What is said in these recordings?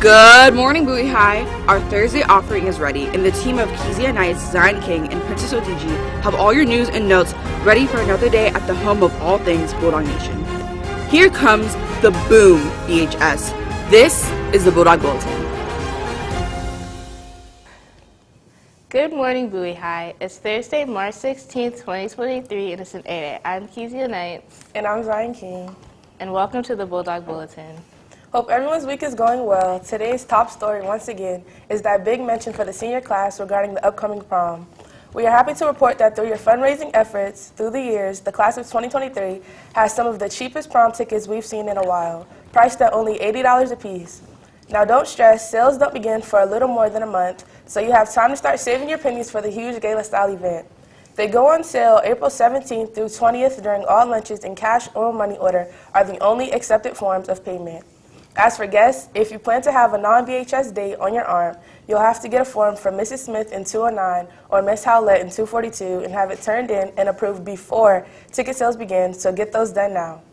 Good morning, Bowie High. Our Thursday offering is ready, and the team of Kezia Knights, Zion King, and Princess Odige have all your news and notes ready for another day at the home of all things Bulldog Nation. Here comes the boom, BHS. This is the Bulldog Bulletin. Good morning, Bowie High. It's Thursday, March 16th, 2023, and it's an 8 I'm Kezia Knights. And I'm Zion King. And welcome to the Bulldog Bulletin. Hope everyone's week is going well. Today's top story, once again, is that big mention for the senior class regarding the upcoming prom. We are happy to report that through your fundraising efforts through the years, the class of 2023 has some of the cheapest prom tickets we've seen in a while, priced at only $80 a piece. Now don't stress, sales don't begin for a little more than a month, so you have time to start saving your pennies for the huge gala-style event. They go on sale April 17th through 20th during all lunches, and cash or money order are the only accepted forms of payment. As for guests, if you plan to have a non-BHS date on your arm, you'll have to get a form from Mrs. Smith in 209 or Miss Howlett in 242 and have it turned in and approved before ticket sales begin, so get those done now.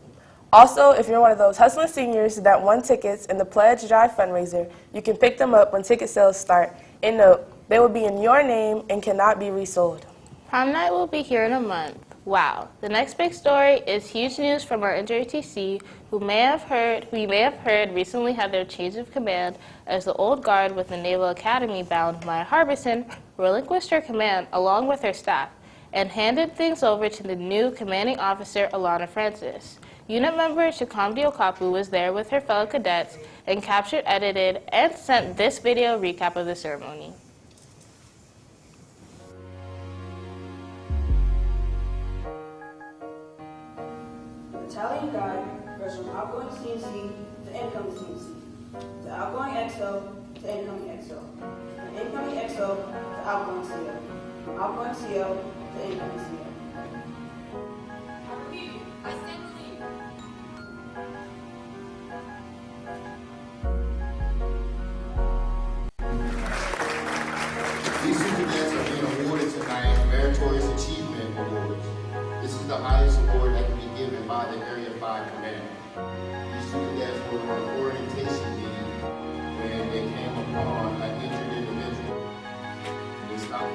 Also, if you're one of those hustling seniors that won tickets in the Pledge Drive fundraiser, you can pick them up when ticket sales start. And note, they will be in your name and cannot be resold. Prom night will be here in a month. Wow. The next big story is huge news from our NJTC, who you may have heard recently had their change of command as the old guard with the Naval Academy bound Maya Harbison relinquished her command along with her staff and handed things over to the new commanding officer, Alana Francis. Unit member Chikamdi Okapu was there with her fellow cadets and captured, edited, and sent this video recap of the ceremony. Battalion Guide goes from outgoing CNC to incoming CNC, to outgoing XO to incoming XO, from incoming XO to outgoing CO, from outgoing CO to incoming CO. I stand with you. These two cadets are being awarded tonight Meritorious Achievement Awards. This is the highest award that can be given by the Area 5 Command. These two cadets were on an orientation meeting when they came upon an injured individual. They stopped.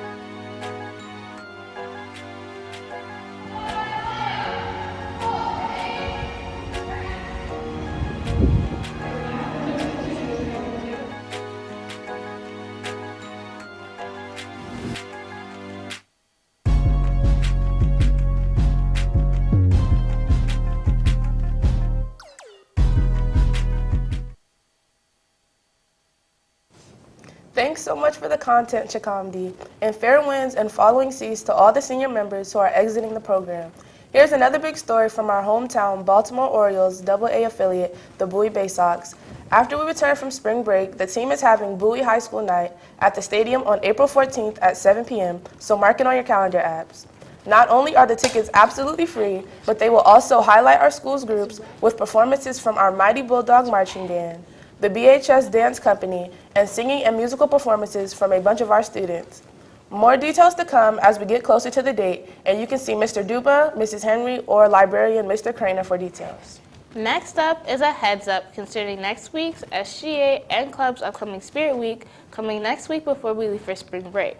Thanks so much for the content, Chikamdi, and fair winds and following seas to all the senior members who are exiting the program. Here's another big story from our hometown Baltimore Orioles AA affiliate, the Bowie Bay Sox. After we return from spring break, the team is having Bowie High School night at the stadium on April 14th at 7 p.m., so mark it on your calendar apps. Not only are the tickets absolutely free, but they will also highlight our school's groups with performances from our Mighty Bulldog Marching Band, the BHS Dance Company, and singing and musical performances from a bunch of our students. More details to come as we get closer to the date, and you can see Mr. Duba, Mrs. Henry, or librarian Mr. Craner for details. Next up is a heads up concerning next week's SGA and Club's upcoming Spirit Week coming next week before we leave for spring break.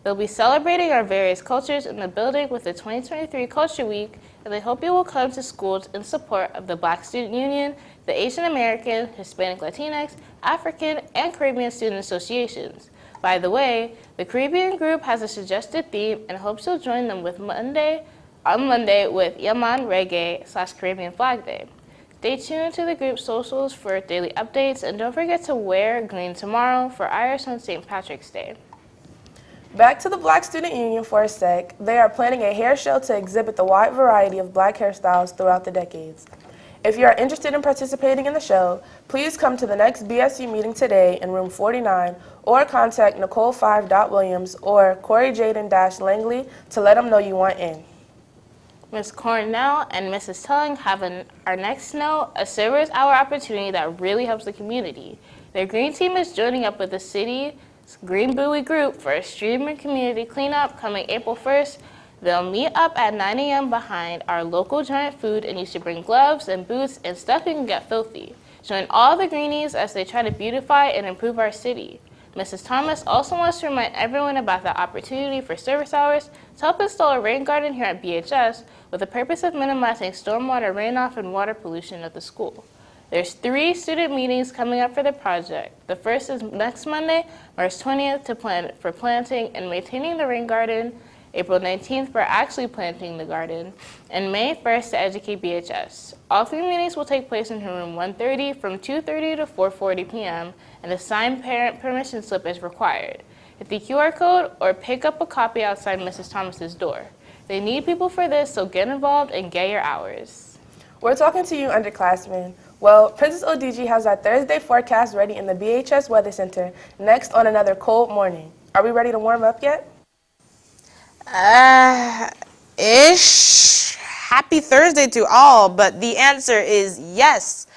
They'll be celebrating our various cultures in the building with the 2023 Culture Week, and they hope you will come to schools in support of the Black Student Union, the Asian American, Hispanic Latinx, African, and Caribbean Student Associations. By the way, the Caribbean group has a suggested theme and hopes you'll join them on Monday with Yaman Reggae / Caribbean Flag Day. Stay tuned to the group's socials for daily updates, and don't forget to wear green tomorrow for Irish on St. Patrick's Day. Back to the Black Student Union for a sec. They are planning a hair show to exhibit the wide variety of black hairstyles throughout the decades. If you are interested in participating in the show, please come to the next BSU meeting today in room 49 or contact Nicole5.Williams or Corey Jaden-Langley to let them know you want in. Ms. Cornell and Mrs. Telling have our next note, a service hour opportunity that really helps the community. Their green team is joining up with the city's Green Bowie group for a stream and community cleanup coming April 1st. They'll meet up at 9 a.m. behind our local giant food, and you should bring gloves and boots and stuff you can get filthy. Join all the greenies as they try to beautify and improve our city. Mrs. Thomas also wants to remind everyone about the opportunity for service hours to help install a rain garden here at BHS with the purpose of minimizing stormwater runoff and water pollution at the school. There's 3 student meetings coming up for the project. The first is next Monday, March 20th, for planting and maintaining the rain garden, April 19th for actually planting the garden, and May 1st to educate BHS. All 3 meetings will take place in room 130 from 2:30 to 4:40 p.m., and a signed parent permission slip is required. Hit the QR code or pick up a copy outside Mrs. Thomas's door. They need people for this, so get involved and get your hours. We're talking to you, underclassmen. Well, Princess Odige has our Thursday forecast ready in the BHS Weather Center next on another cold morning. Are we ready to warm up yet? Ish. Happy Thursday to all, but the answer is yes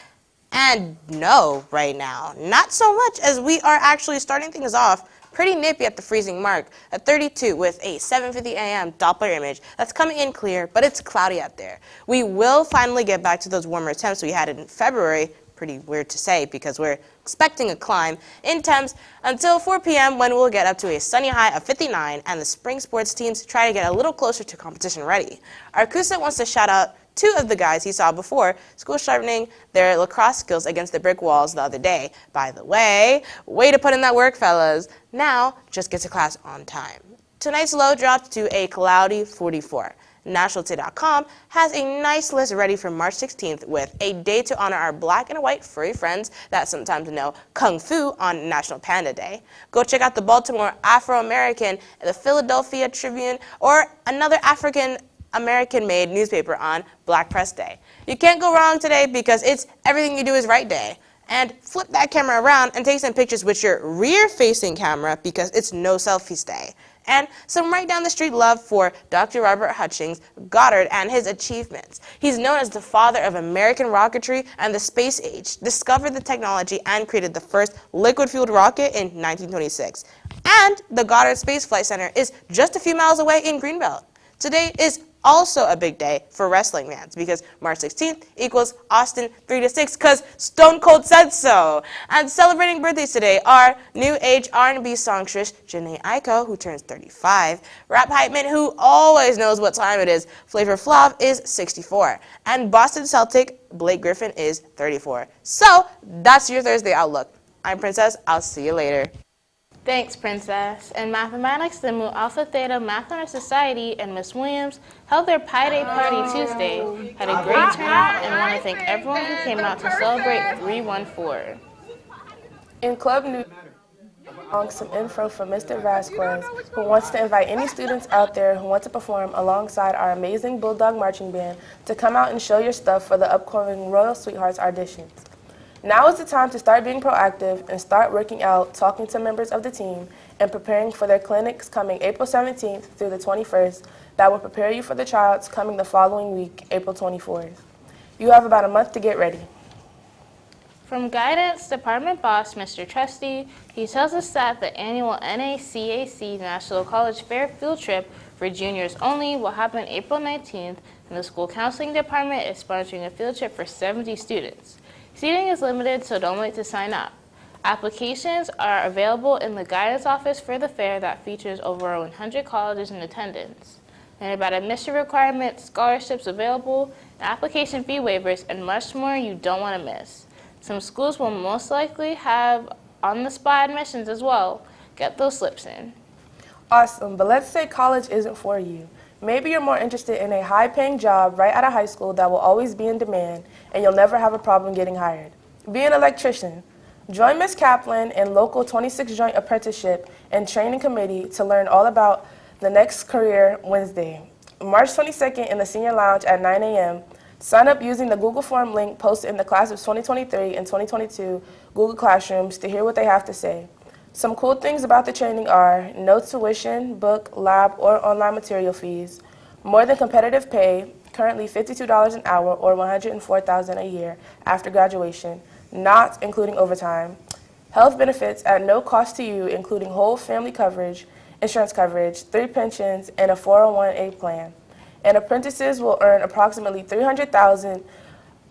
and no right now. Not so much, as we are actually starting things off pretty nippy at the freezing mark at 32 with a 7:50 a.m. Doppler image that's coming in clear, but it's cloudy out there. We will finally get back to those warmer temps we had in February. Pretty weird to say because we're expecting a climb in temps until 4 p.m. when we'll get up to a sunny high of 59 and the spring sports teams try to get a little closer to competition ready. Our CUSA wants to shout out 2 of the guys he saw before school sharpening their lacrosse skills against the brick walls the other day. By the way to put in that work, fellas. Now, just get to class on time. Tonight's low dropped to a cloudy 44. Nationaltoday.com has a nice list ready for March 16th with a day to honor our black and white furry friends that sometimes know Kung Fu on National Panda Day. Go check out the Baltimore Afro-American, the Philadelphia Tribune, or another African-American-made newspaper on Black Press Day. You can't go wrong today because it's Everything You Do Is Right Day. And flip that camera around and take some pictures with your rear-facing camera because it's no selfies day. And some right down the street love for Dr. Robert Hutchings Goddard and his achievements. He's known as the father of American rocketry and the space age, discovered the technology and created the first liquid-fueled rocket in 1926. And the Goddard Space Flight Center is just a few miles away in Greenbelt. Today is also a big day for wrestling fans because March 16th equals Austin 3-6 because Stone Cold said so. And celebrating birthdays today are new age R&B songstress Jhené Aiko, who turns 35, rap hype man who always knows what time it is, Flavor Flav is 64, and Boston Celtic Blake Griffin is 34. So that's your Thursday outlook. I'm Princess. I'll see you later. Thanks, Princess. In mathematics, the Mu Alpha Theta Math Honor Society and Miss Williams held their Pi Day party Tuesday, had a great turnout, and want to thank everyone who came out to celebrate 314. In Club News, some info from Mr. Vasquez, who wants to invite any students out there who want to perform alongside our amazing Bulldog Marching Band to come out and show your stuff for the upcoming Royal Sweethearts auditions. Now is the time to start being proactive and start working out, talking to members of the team, and preparing for their clinics coming April 17th through the 21st that will prepare you for the tryouts coming the following week, April 24th. You have about a month to get ready. From Guidance Department Boss, Mr. Trusty, he tells us that the annual NACAC National College Fair field trip for juniors only will happen April 19th, and the School Counseling Department is sponsoring a field trip for 70 students. Seating is limited, so don't wait to sign up. Applications are available in the guidance office for the fair that features over 100 colleges in attendance. And about admission requirements, scholarships available, application fee waivers, and much more you don't want to miss. Some schools will most likely have on-the-spot admissions as well. Get those slips in. Awesome, but let's say college isn't for you. Maybe you're more interested in a high-paying job right out of high school that will always be in demand, and you'll never have a problem getting hired. Be an electrician. Join Ms. Kaplan in local 26 Joint Apprenticeship and Training Committee to learn all about the next career Wednesday, March 22nd in the Senior Lounge at 9 a.m. Sign up using the Google Form link posted in the class of 2023 and 2022 Google Classrooms to hear what they have to say. Some cool things about the training are no tuition, book, lab, or online material fees, more than competitive pay, currently $52 an hour or $104,000 a year after graduation, not including overtime, health benefits at no cost to you, including whole family coverage, insurance coverage, 3 pensions, and a 401(k) plan. And apprentices will earn approximately $300,000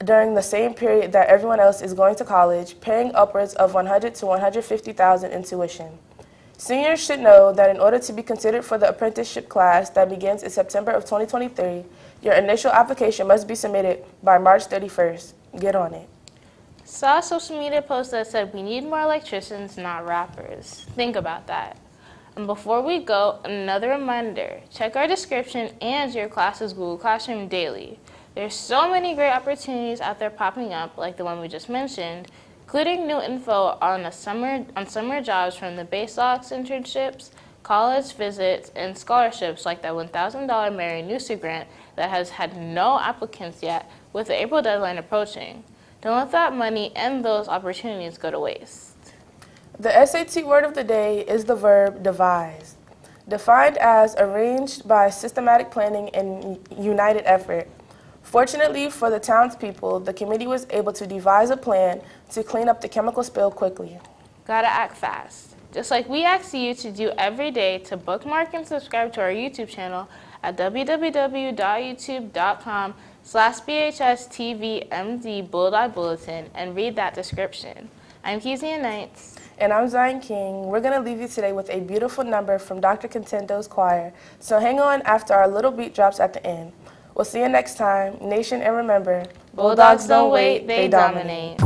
during the same period that everyone else is going to college, paying upwards of $100,000 to $150,000 in tuition. Seniors should know that in order to be considered for the apprenticeship class that begins in September of 2023, your initial application must be submitted by March 31st. Get on it. Saw a social media post that said we need more electricians, not rappers. Think about that. And before we go, another reminder, check our description and your class's Google Classroom daily. There's so many great opportunities out there popping up, like the one we just mentioned, including new info on summer jobs from the Assoc internships, college visits, and scholarships like that $1,000 Mary Nusser grant that has had no applicants yet with the April deadline approaching. Don't let that money and those opportunities go to waste. The SAT word of the day is the verb devise, defined as arranged by systematic planning and united effort. Fortunately for the townspeople, the committee was able to devise a plan to clean up the chemical spill quickly. Gotta act fast. Just like we ask you to do every day to bookmark and subscribe to our YouTube channel at www.youtube.com/BHSTVMD Bulldog Bulletin and read that description. I'm Kezia Knights. And I'm Zion King. We're going to leave you today with a beautiful number from Dr. Contendo's choir. So hang on after our little beat drops at the end. We'll see you next time. Nation, and remember, Bulldogs don't wait, they dominate.